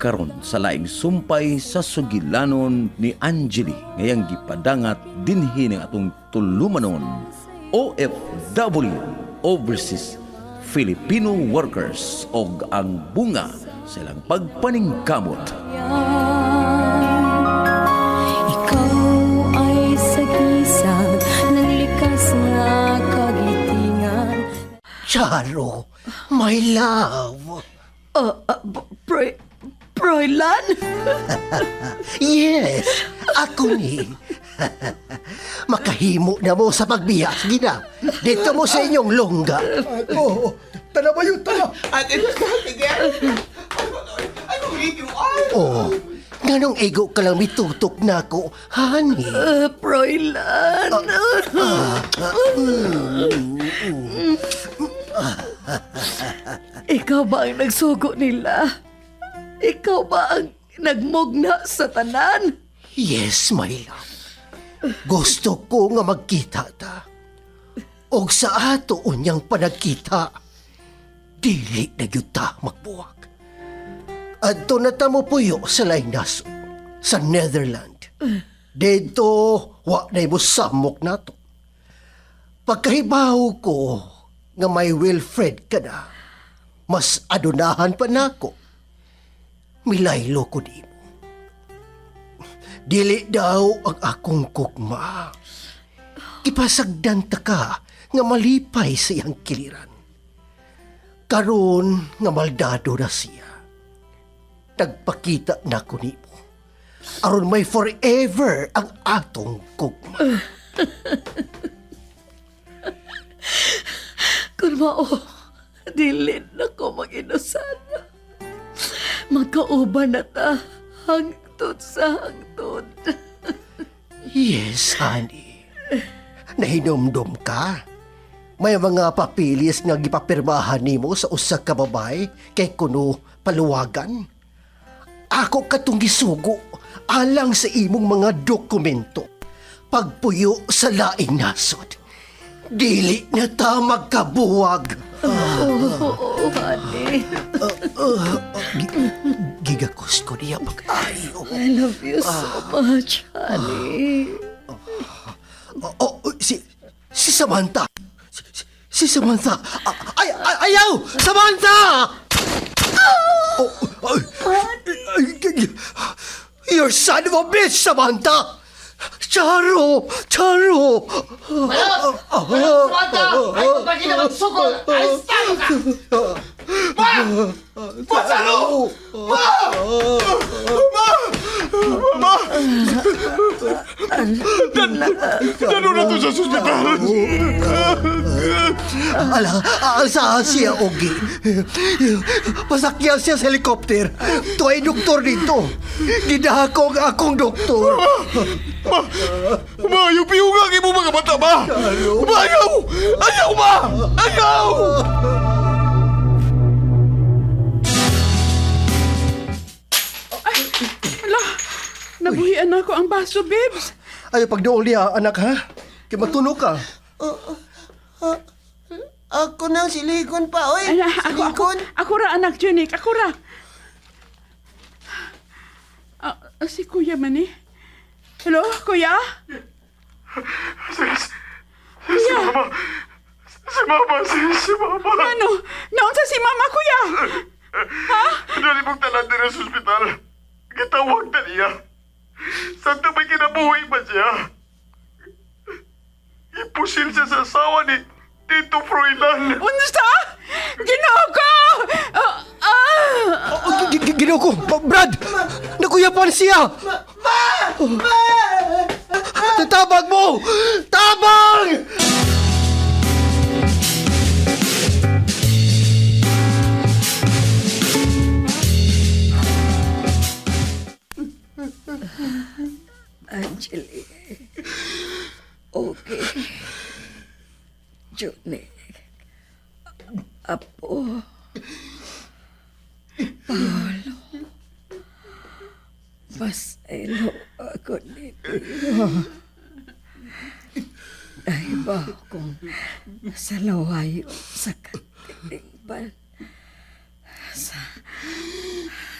karon sa laing sumpay sa sugilanon ni Angeli ngayang gipadangat dinhi ng atong tulumanon OFW Overseas Filipino Workers og ang bunga sa ilang pagpaningkamot. Ikaw ay sagisag ng likas nga kagitingan. Charo, my love. Froilan? Yes, ako ni. Makahimo na mo sa pagbiya. Sige na, dito mo sa inyong longga. Oo, tala ba yun, tala? Oh, ganong ego ka lang mitutok na ako, honey. Froilan? Ikaw ba ang nagsugo nila? Ikaw ba ang nagmugna sa tanan? Yes, my love. Gusto ko nga magkita ta. Og sa ato unyang panagkita, dili na gyud ta magbuwag. Adto na ta mo puyo sa laing naso, sa Netherlands. Dito, wa na mo samok nato. Pagkahibaw ko nga may Wilfred ka na, mas adunahan pa nako. Milaylo ko di mo. Dili daw ang akong kukma. Ipasagdan ta ka nga malipay sa iyang kiliran. Karon nga maldado na siya. Nagpakita na ko nimo. Aron may forever ang atong kukma. Kung mao, dili na ko mag-inusan. Magkauban na ta hangtod sa hangtod. Yes, honey. Nahinomdom ka. May mga papilis nga gipapirmahan nimo sa usa ka babay kay kuno paluwagan. Ako katong gisugo alang sa imong mga dokumento. Pagpuyo sa laing nasod. Dili na ta magkabuwag. Oo, honey. Gigakos ko niya pag-ayo. I love you so much, honey. Si Samantha. Si Samantha. Ayaw! Samantha! You're son of a bitch, Samantha! Charo! Charo! Samantha! Ay, pagpagin na magsukol! Alis tayo ka! Ma! Ma, Charo! Ma! Ma! Dano na to sa ospital! Saan siya, Ogi? Pasakyan siya sa helikopter. Tuway doktor dito. Gidahako ang akong doktor. Ma, yung piyungang mo mga mata, ma! Ma, ayaw! Ayaw, ma! Ayaw! Nabuhian ako ang baso, babes. Ay, pagdool niya, anak, ha? Kaya matunog ka. Ako nang silikon pa, oy. Ay, ako ra, anak Junik. Ako ra. Si Kuya man eh. Hello, Kuya? Si Mama! Si Mama! Si Mama! Ano? Naunsa si Mama, Kuya? Dali mong talan din sa ospital. Gitawag na niya. Santo may kinabuhi pa siya. Ipusil siya sa asawa ni Tito Froilan. Unsa? Ginoo ko! Ginaw ko, Brad! Nakuyapan siya! Tabang mo! Tabang! Angeli. Okay. Junik. Apo. Paolo. Paselo ako nito. Dahil ba kung sa lawayo sa katilingban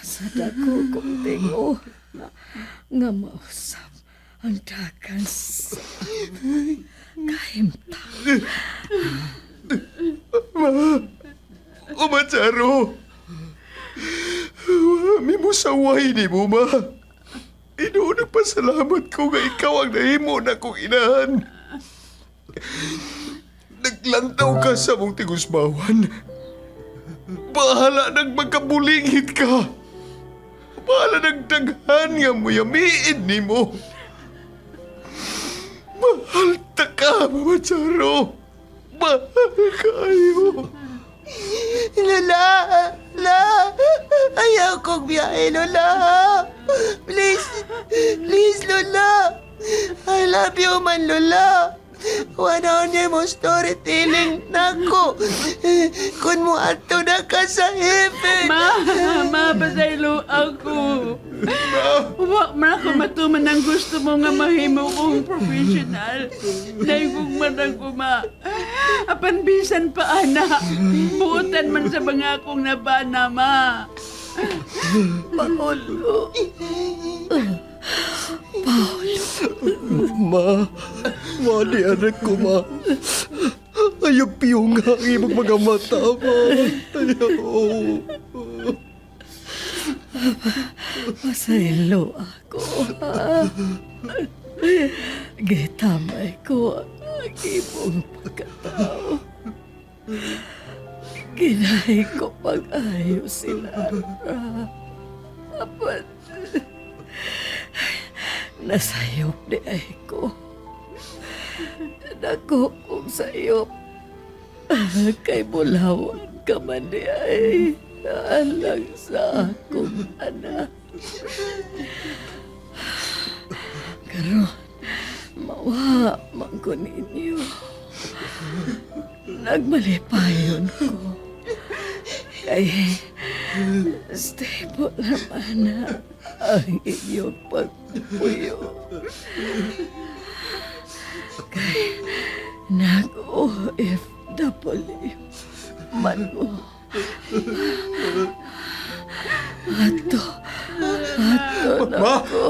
Sa dako kong tingo nga mausap ang dagan sa kahimta. O Macharo, wami mo saway ni mo, ma. Inuunang pasalamat ko nga ikaw ang nahimo na kong inahan. Naglantaw ka sa mong tigusbawan. Bahala nang magkabulingit ka. Bahala nang daghan nga muyamiin ni mo. Mahal ta ka, Mama Charo. Mahal kayo. Lola! Lola! Ayaw kong biyahe, Lola! Please! Please, Lola! I love you man, Lola! Wala niya mo storytelling nako. Kung mo ato na ka sa heaven. Mapasaylo ako. Wa man ako matuman ang gusto mo nga mahimo kong professional. Naigong man ako, ma. Apan bisan pa, ana. Buotan man sa mga akong nabana, ma. Paolo. Ma, di anak ko, ma. Ayaw piyong nga imong mga mata, ma. Ayaw. Pasaylo ako. Gitamay ko ang imong pagkatao. Ginahay ko pag-ayos sila. Apan, nasayop di ay ko. Dako kong sayop. Kay bulawan ka man di ay. Alang sa akong anak. Karon, mawa man ko ninyo. Nagmalipayon ko. Kay stable naman na ang iyong pagpuyo. Kay nag-OFW man mo. Ato na ko.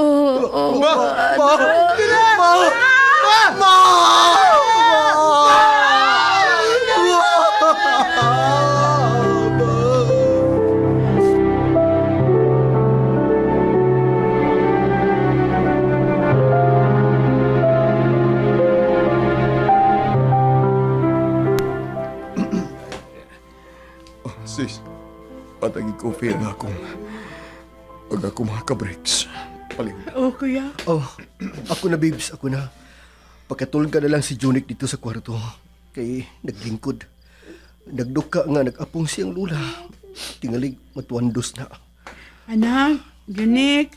Sis, patagi ko feel nga akong pag ako makaka-breaks. Paling. O, kuya. Oh, ako na, babes. Ako na. Pagkatulog ka na lang si Junik dito sa kwarto. Kay naglingkod. Nagduka nga, nag-apong siyang lula. Tingalig, matuandos na. Anak, Junik.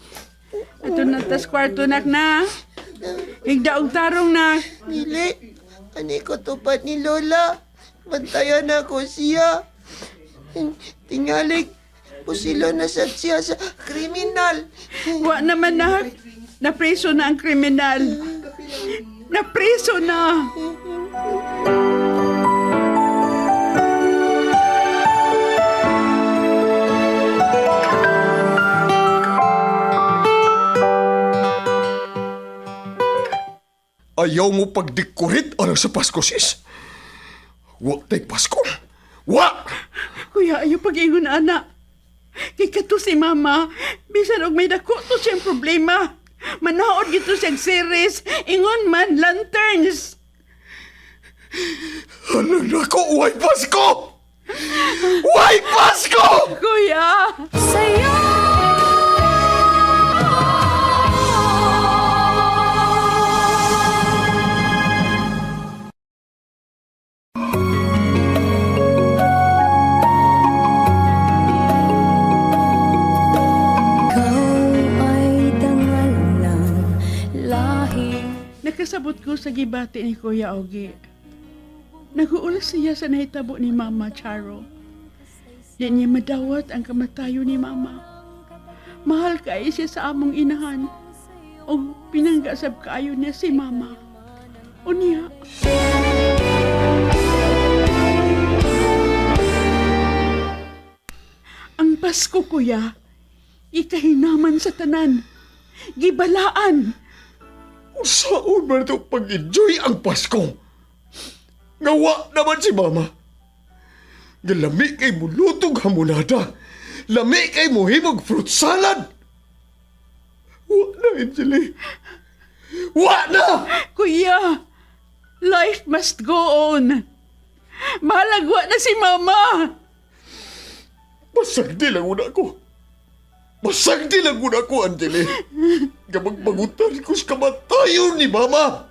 Ato na tas kwarto nak na. Higdaog tarong na. Dili. Ani ko tupad ni Lola. Bantayan ako siya. Tingalig. Pusilo na sad siya sa kriminal. Wa naman na. Napreso na ang kriminal. Napreso na. Ayaw mo pagdikurit alang sa Pasko, sis. Wa tay Pasko. Wa! Kuya, ayaw pag-ingon, anak. Kay kato si mama, bisan og may dako to siyang problema. Manaod gito siyang series, ingon man, lanterns. Alang nako, way Pasko! Way Pasko! Kuya! Sa'yo Nakasabot ko sa gibati ni Kuya Ogie. Naguulas siya sa nahitabo ni Mama Charo. Di niya madawat ang kamatayo ni Mama. Mahal kay siya sa among inahan. O pinanggasab kaayo niya si Mama. O niya. Ang Pasko, Kuya, Ikahinaman sa tanan. Gibalaan. Saan man ito pag-enjoy ang Pasko? Ngawa naman si Mama. Galami kay mo lutog hamonada. Lami kay mo himog fruit salad. Wa na, Angeli. Wa na! Kuya, life must go on. Malagwa na si Mama. Masagdi lang una ko. Masagdi lang una ko, Angeli. Kapag pangutan ko sa kamatayon ni Mama.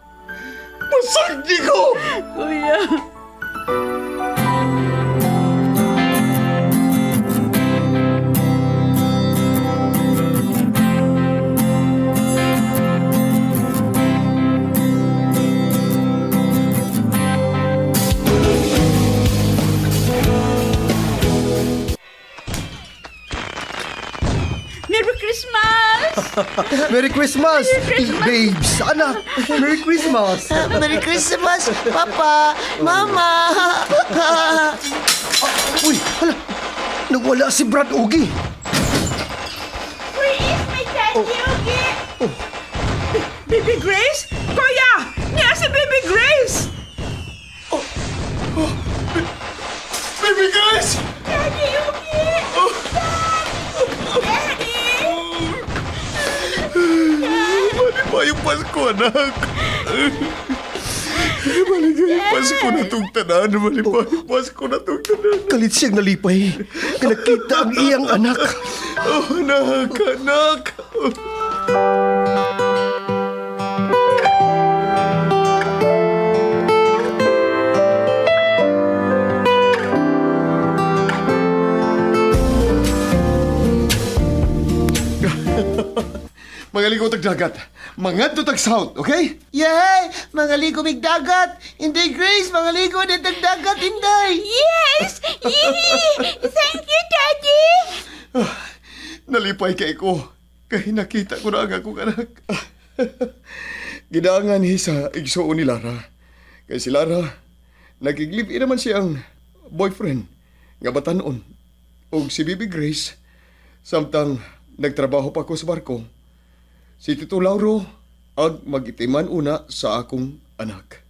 Masagdi ko! Kuya. Merry Christmas! Merry Christmas! Babes, anak! Merry Christmas! Merry Christmas, Papa, Mama! Uy, hala! Nawala si Brad Ogie! Where is my daddy, Ogie? Baby Grace? Kuya! Niya si Baby Grace! Baby guys! Daddy, Ogie! Daddy! Mali pa yung Pasko, anak. Mali ka yung Pasko na itong tanan. Mali pa yung Pasko na itong tanan. Kalit siyang nalipay. Nakita ang iyang anak. Oh, anak, anak. Mga ligaw tagdagat. Mga tutag south, okay? Yay! Mga ligo dagat! Inday Grace, mga ligo na dagat, Inday! Yes! Thank you, Daddy! Nalipay kay ko. Kaya nakita ko na ang akong anak. Gidaangan ni sa igsoon ni Lara. Kaya si Lara, nagiglive naman siyang boyfriend nga batanon. O si Bibi Grace, samtang nagtrabaho pa ko sa barko, si Tito Lauro ang magitiman una sa akong anak.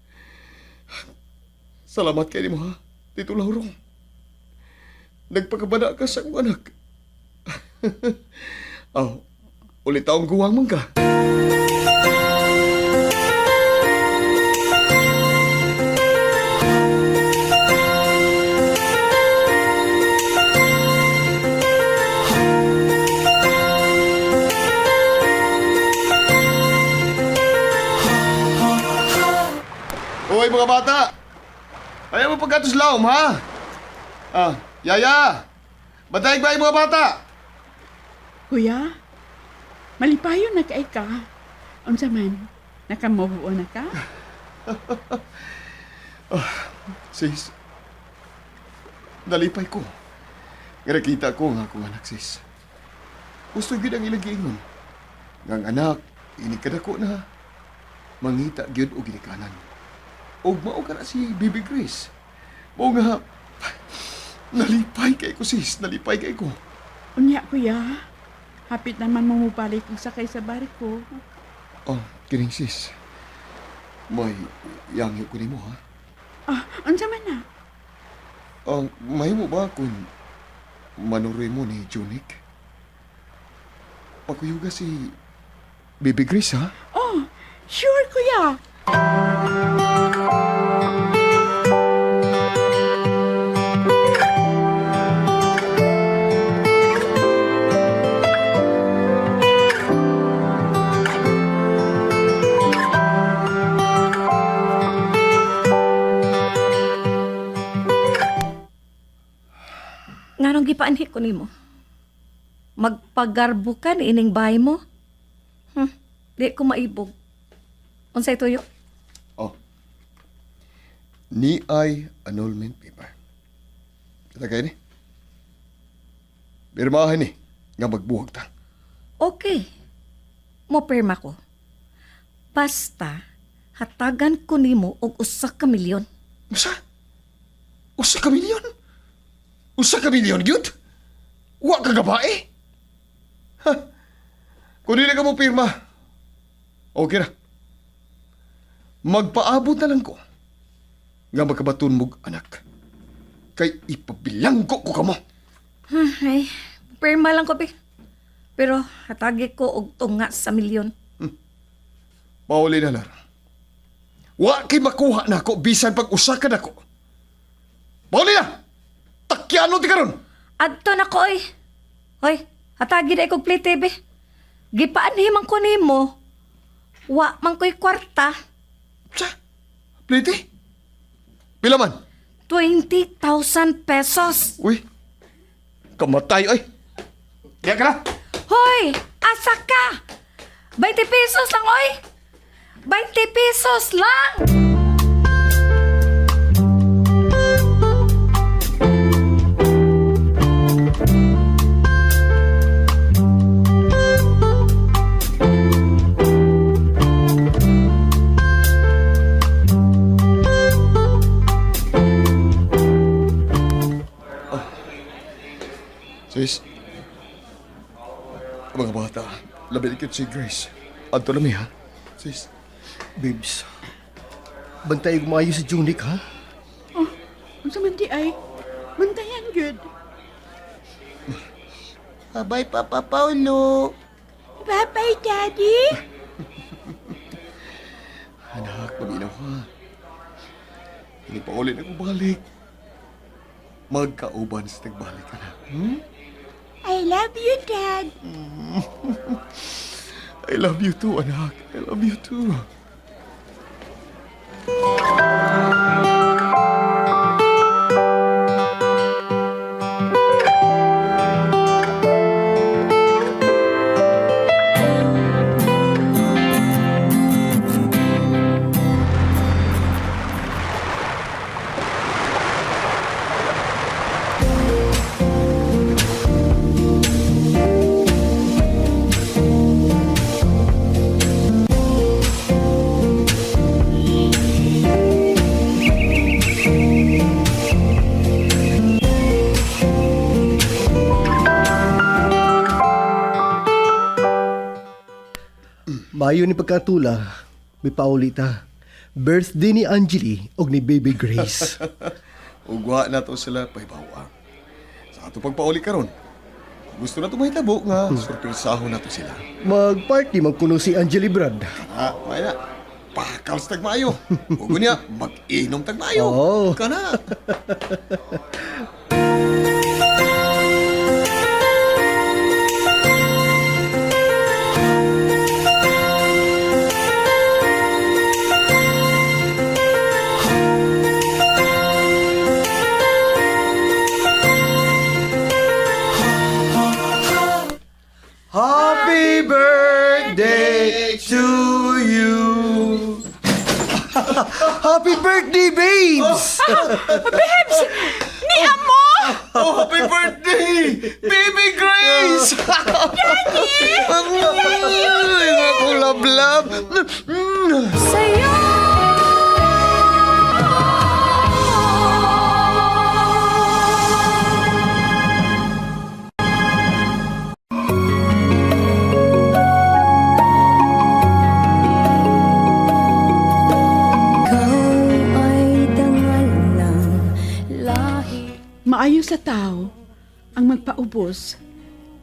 Salamat kayo mo ha, Tito Lauro. Nagpakabana ka sa akong anak. Ulit taong guwang man ka. Hoy mga bata! Ayaw mo pagkatos laom, ha? Yaya! Bantay ba yung mga bata? Kuya, malipayon na kay ka. Unsa man, nakamubuo na ka? Sis, nalipay ko. Nga nakita ko nga akong anak, sis. Gusto yun ang ilang giingon. Ngang anak, inikadako na. Mangita gyud o ginikanan. O mao ka na si Baby Grace. O nga, nalipay kay ko, sis. Nalipay kay ko. Unya, kuya. Hapit naman mamubalik kung sakay sa barko. Kining sis. May yangyo ko ni mo, ha? Unsa man na? May mo ba kung manuroy mo ni Junik? Pagkuyuga si Baby Grace, ha? Oh, sure, kuya. Nganong gipaanhi ko nimo? Magpagarbo ka ni ining bahay mo? Di ko maibog. Unsay tuyo? Ni ay annulment paper. Kita kayo ni? Pirmahan ni, nga magbuhag ta. Okay. Mo-perma ko. Basta, hatagan ko nimo og usa ka milyon. Usa? Usa ka milyon? Usa ka milyon, yun? Wa ka gabae? Kung hindi ka mo pirma, okay na. Magpaabot na lang ko nga magkabaton mong anak. Kay ipabilanggo ko ka mo. Ay, perma lang ko, be. Pero hatagi ko og tunga sa milyon. Pauli na lang. Wa kay makuha na ako bisan pag-usakan ako. Pauli na! Takyano ti karon. Adto na ko, oy. Hoy, hatagi na ikog plate, be. Gipaanhimang ko nimo. Wa man ko'y kwarta. Sa? Pliti? Pila man? 20,000 pesos. Uy, kamatay ay. Kaya ka na. Hoy, asa ka? 20 pesos lang, oy. 20 pesos lang. Sis, mga bata, labi dikit si Grace. Adto na mi ha, sis. Babes, bantay ko maayo si Junik, ha? Ang sa mandi ay, mantayan good. Bye, Papa Paulo. Bye-bye, Daddy. Anak, maminaw ha. Hindi pa ulit ako balik. Magkauban sa nagbalik ka na. I love you, Dad. I love you too, anak. I love you too. Maayo ni pagkatula, may paulita. Birthday ni Angeli og ni Baby Grace. Ugwa na to sila paibawa. Sa ato pagpauli karon. Gusto na to mahitabo nga surpresahon na to sila. Mag-party magkuno si Angeli Brad. Ah, may na. Pakal sa tagmayo. Ugo niya, mag-inom tagmayo. Oo. Kana. Happy birthday to you. Happy birthday, babes! Oh, happy birthday! Baby Grace! Daddy! Ako lablab. Sa'yo Ikaw ay dangal ng lahi Maayo sa tao ang magpaubos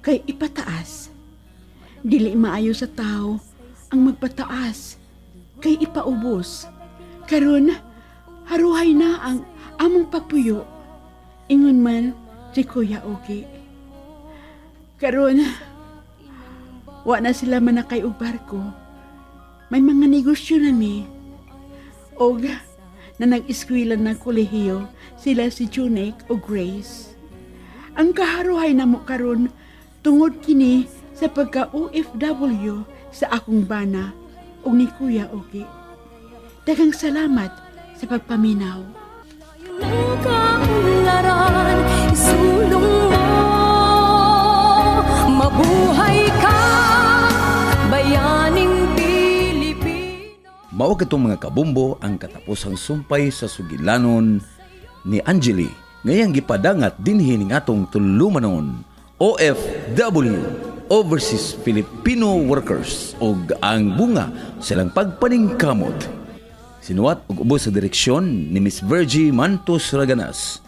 kay ipataas. Dili maayo sa tao ang magpataas kay ipaubos. Karon haruhay na ang among pagpuyo. Ingon man si Kuya Ogi. Karon wa na sila manakay og barko. May mga negosyo na mi. Og na nag-eskwela ng kolehiyo sila si Junik o Grace. Ang kaharuhay na mo karon tungod kini sa pagka-OFW sa akong bana o ni Kuya Ogi. Daghang salamat sa pagpaminaw. ng kaunlaran, isulong mo. Mabuhay ka, bayaning Pilipino. Mao katong mga kabumbo ang katapusang sumpay sa sugilanon ni Angeli ngayang gipadangat dinhi ning atong tulumanon OFW Overseas Filipino Workers o ang bunga silang pagpaningkamot. Sinuwat og ubos sa direksyon ni Miss Virgie Mantos Raganas.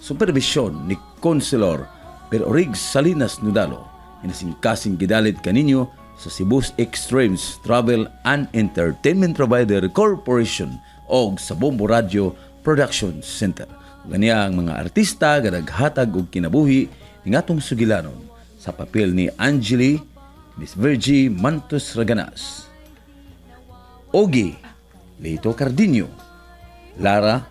Supervisyon ni Consulor Riggs Salinas Nudalo. Inasingkasing gidalit kaninyo sa Cebu's Extremes Travel and Entertainment Provider Corporation o sa Bombo Radio Production Center. Ganiya ang mga artista nga naghatag og kinabuhi ning atong sugilanon sa papel ni Angeli, Miss Virgie Mantos Raganas, Ogie Leito Cardinio, Lara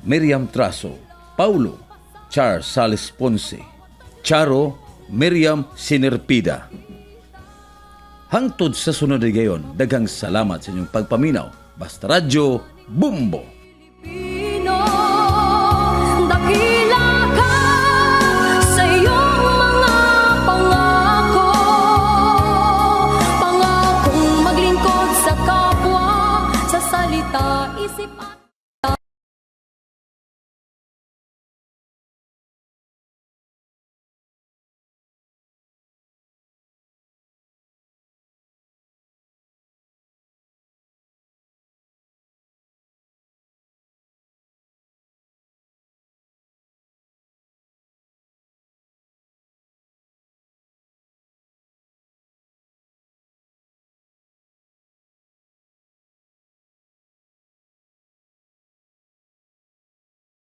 Miriam Traso, Paulo Char Sales Ponce, Charo Miriam Sinerpida. Hangtod sa sunod na gayon, daghang salamat sa inyong pagpaminaw. Basta Radyo Bumbo!